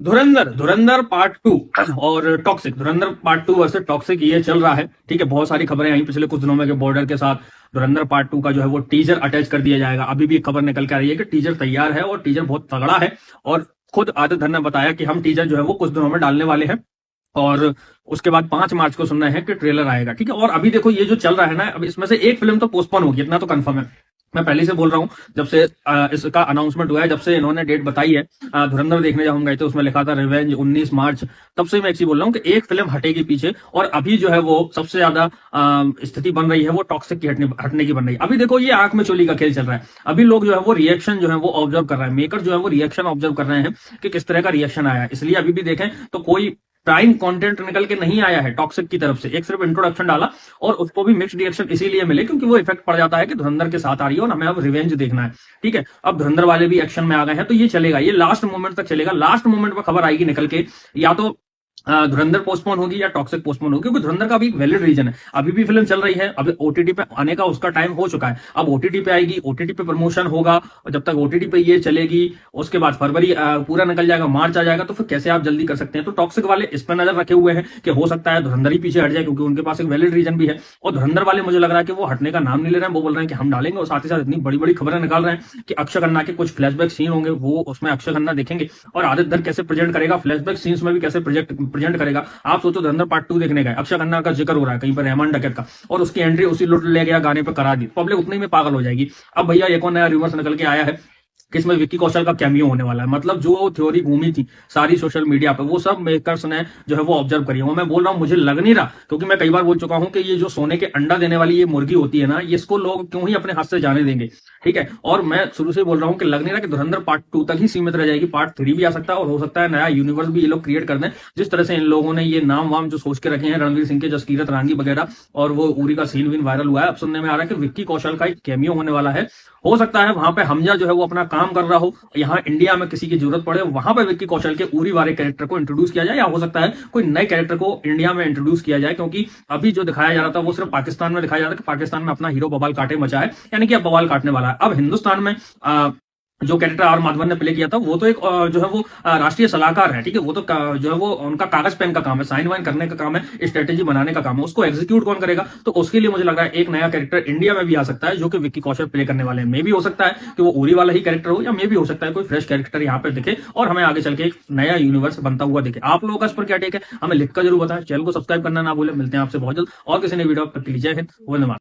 धुरंधर धुरंधर part 2 और toxic, धुरंधर part 2 versus toxic, ये चल रहा है। ठीक है, बहुत सारी खबरें आई पिछले कुछ दिनों में कि बॉर्डर के साथ धुरंधर पार्ट 2 का जो है वो टीजर अटैच कर दिया जाएगा। अभी भी एक खबर निकल के आ रही है कि टीजर तैयार है और टीजर बहुत तगड़ा है। और खुद आदित्य धर ने बताया कि हम टीजर जो है वो कुछ दिनों में डालने वाले हैं और उसके बाद 5 मार्च को सुनना है कि ट्रेलर आएगा। ठीक है, और अभी देखो ये जो चल रहा है ना, अब इसमें से एक फिल्म तो पोस्टपोन होगी, इतना तो कंफर्म है। मैं पहले से बोल रहा हूँ, जब से इसका अनाउंसमेंट हुआ है, जब से इन्होंने डेट बताई है, धुरंधर देखने जब हम गए थे उसमें लिखा था रिवेंज 19 मार्च, तब से मैं एक चीज बोल रहा हूँ कि एक फिल्म हटेगी पीछे। और अभी जो है वो सबसे ज्यादा स्थिति बन रही है वो टॉक्सिक की हटने की बन रही है। अभी देखो ये आंख में चोली का खेल चल रहा है। अभी लोग जो है वो रिएक्शन जो है वो ऑब्जर्व कर रहे हैं, मेकर जो है वो रिएक्शन ऑब्जर्व कर रहे हैं कि किस तरह का रिएक्शन आया है। इसलिए अभी भी देखें तो कोई प्राइम कंटेंट निकल के नहीं आया है टॉक्सिक की तरफ से, एक सिर्फ इंट्रोडक्शन डाला और उसको भी मिक्स्ड रिएक्शन इसीलिए मिले क्योंकि वो इफेक्ट पड़ जाता है कि धुरंधर के साथ आ रही है और हमें अब रिवेंज देखना है। ठीक है, अब धुरंधर वाले भी एक्शन में आ गए हैं तो ये चलेगा, ये लास्ट मोमेंट तक चलेगा। लास्ट मोमेंट पर खबर आएगी निकल के, या तो धुरंधर पोस्टपोन होगी या टॉक्सिक पोस्टपोन होगी, क्योंकि धुरंधर का भी एक वैलिड रीजन है। अभी भी फिल्म चल रही है, अभी ओटीटी पे आने का उसका टाइम हो चुका है। अब ओटीटी पे आएगी, ओटीटी पे प्रमोशन होगा और जब तक ओटीटी पे ये चलेगी उसके बाद फरवरी पूरा निकल जाएगा, मार्च आ जाएगा, तो फिर कैसे आप जल्दी कर सकते हैं। तो टॉक्सिक वाले इस पर नजर रखे हुए हैं कि हो सकता है धुरंधर ही पीछे हट जाए, क्योंकि उनके पास एक वैलिड रीजन भी है। और धुरंधर वाले मुझे लग रहा है कि वो हटने का नाम नहीं ले रहे हैं, वो बोल रहे हैं कि हम डालेंगे। और साथ ही साथ इतनी बड़ी बड़ी खबरें निकाल रहे हैं कि अक्षय खन्ना के कुछ फ्लैशबैक सीन होंगे, वो उसमें अक्षय खन्ना देखेंगे और आदित्य धर कैसे प्रेजेंट करेगा, फ्लैशबैक सीन्स में भी कैसे प्रेजेंट करेगा। आप सोचो धुरंधर पार्ट 2 देखने गए, अक्षय खन्ना का जिक्र हो रहा है कहीं पर रहमान डकैत का, और उसकी एंट्री उसी लुट ले गया गाने पे करा दी, पब्लिक उतने में पागल हो जाएगी। अब भैया एक और नया रिवर्स निकल के आया है कि इसमें विक्की कौशल का कैमियो होने वाला है। मतलब जो थ्योरी घूमी थी सारी सोशल मीडिया पे, वो सब मेकर्स ने जो है वो ऑब्जर्व करी है। वो मैं बोल रहा हूँ, मुझे लग नहीं रहा, क्योंकि मैं कई बार बोल चुका हूँ कि ये जो सोने के अंडा देने वाली ये मुर्गी होती है ना, इसको लोग क्यों ही अपने हाथ से जाने देंगे। ठीक है, और मैं शुरू से बोल रहा हूँ कि लग नहीं रहा कि धुरंधर पार्ट 2 तक ही सीमित रह जाएगी, पार्ट 3 भी आ सकता है और हो सकता है नया यूनिवर्स भी ये लोग क्रिएट कर दें। जिस तरह से इन लोगों ने ये नाम वाम जो सोच के रखे हैं, रणवीर सिंह के, जसकीरत रानी वगैरह, और वो उरी का सीन विन वायरल हुआ है, अब सुनने में आ रहा है कि विक्की कौशल का एक कैमियो होने वाला है। हो सकता है वहां पे हमजा जो है वो अपना काम कर रहा हो, यहाँ इंडिया में किसी की जरूरत पड़े, वहां पर विक्की कौशल के उरी वाले कैरेक्टर को इंट्रोड्यूस किया जाए, या हो सकता है कोई नए कैरेक्टर को इंडिया में इंट्रोड्यूस किया जाए। क्योंकि अभी जो दिखाया जा रहा था वो सिर्फ पाकिस्तान में दिखाया जा रहा था कि पाकिस्तान में अपना हीरो बवाल काटे मचा है, यानी कि अब बवाल काटने वाला है। अब हिंदुस्तान में जो कैरेक्टर आर माधवन ने प्ले किया था वो तो एक जो है वो राष्ट्रीय सलाहकार है। ठीक है, वो तो जो है वो उनका कागज पेन का काम है, साइन वाइन करने का काम है, स्ट्रेटेजी बनाने का काम है, उसको एग्जीक्यूट कौन करेगा। तो उसके लिए मुझे लग रहा है एक नया कैरेक्टर इंडिया में भी आ सकता है जो कि विक्की कौशल प्ले करने वाले हैं। मे भी हो सकता है कि वो उरी वाला ही कैरेक्टर हो, या मे भी हो सकता है कोई फ्रेश कैरेक्टर यहाँ पे दिखे और हमें आगे चल के एक नया यूनिवर्स बनता हुआ दिखे। आप लोगों का इस पर क्या टेक है, हमें लिखकर जरूर बताएं। चैनल को सब्सक्राइब करना ना भूलें। मिलते हैं आपसे बहुत जल्द और किसी ने वीडियो तक के लिए। जय हिंद, वंदे मातरम।